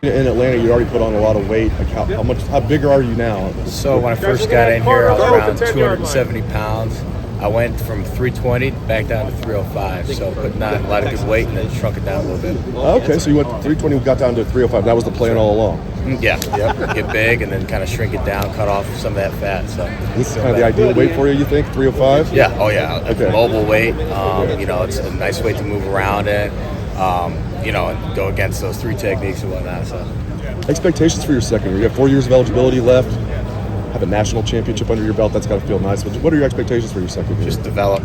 In Atlanta, you already put on a lot of weight. Like how bigger are you now? So when I first got in here, I was around 270 pounds. I went from 320 back down to 305. So putting on a lot of good weight and then shrunk it down a little bit. Okay, so you went 320, got down to 305. That was the plan all along. Yeah, yep. Get big and then kind of shrink it down, cut off some of that fat. So this is kind of the ideal weight for you, think? 305? Yeah. Oh yeah. Okay. Mobile weight. It's a nice weight to move around in. And go against those 3 techniques and whatnot. So expectations for your second year. You have 4 years of eligibility left. Have a national championship under your belt. That's got to feel nice. What are your expectations for your second year? Just develop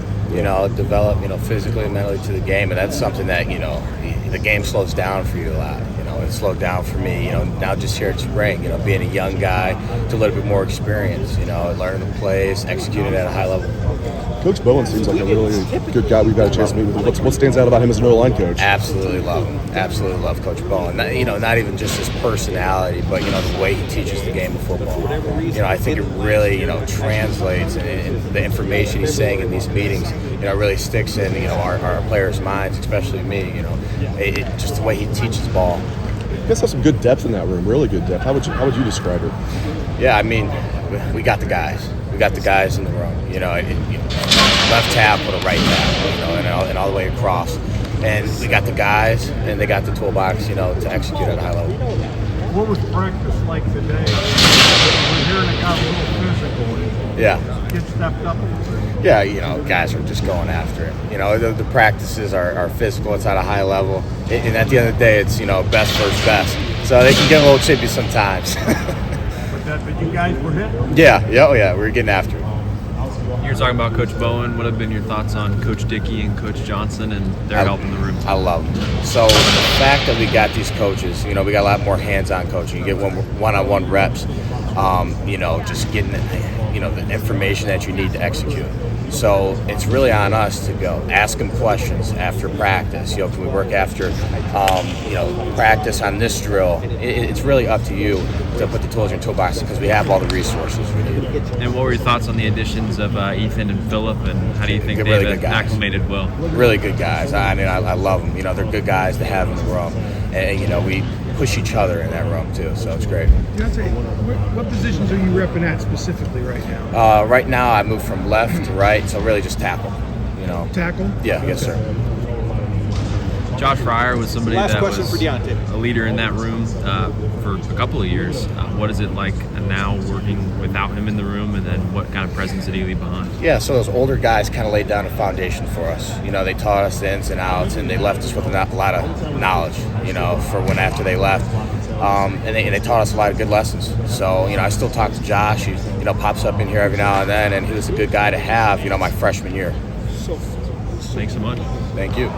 physically and mentally to the game, and that's something that the game slows down for you a lot. It slowed down for me. Now just here at spring, being a young guy to a little bit more experience. Learning the plays, executing at a high level. Coach Bowen seems like a really good guy. We've got a chance to meet with him. What stands out about him as an O-line coach? Absolutely love him. Absolutely love Coach Bowen. Not even just his personality, but the way he teaches the game of football. I think it really translates, and the information he's saying in these meetings, really sticks in our players' minds, especially me. Just the way he teaches ball. You guys have some good depth in that room. Really good depth. How would you describe it? Yeah, we got the guys. We got the guys in the room. Left tackle to right tackle, and all the way across. And we got the guys, and they got the toolbox, to execute at a high level. What was practice like today? We're hearing it got a little physical. Yeah. Kids stepped up a little bit. Yeah, guys are just going after it. The practices are physical. It's at a high level. And at the end of the day, it's, best versus best. So they can get a little chippy sometimes. But you guys were hitting. Yeah. We were getting after it. You're talking about Coach Bowen. What have been your thoughts on Coach Dickey and Coach Johnson and their help in the room? I love them. So the fact that we got these coaches, we got a lot more hands-on coaching. You get one-on-one reps, just getting the information that you need to execute. So it's really on us to go ask them questions after practice. Can we work after, practice on this drill? It's really up to you to put the tools in your toolbox because we have all the resources we need. And what were your thoughts on the additions of Ethan and Phillip, and how do you think they've really acclimated well? Really good guys. I love them. They're good guys to have in the room, and we push each other in that room too. So it's great. Deontae, what positions are you repping at specifically right now? Right now, I move from left to right, so really just tackle. Tackle? Yeah, yes, sir. Josh Fryer was somebody Last that question was for Deontae. a leader in that room for a couple of years. What is it like now working without him in the room, and then what kind of presence did he leave behind? Yeah, so those older guys kind of laid down a foundation for us. They taught us the ins and outs, and they left us with a lot of knowledge, for when after they left. And they taught us a lot of good lessons. So, I still talk to Josh. He, pops up in here every now and then, and he was a good guy to have, my freshman year. Thanks so much. Thank you.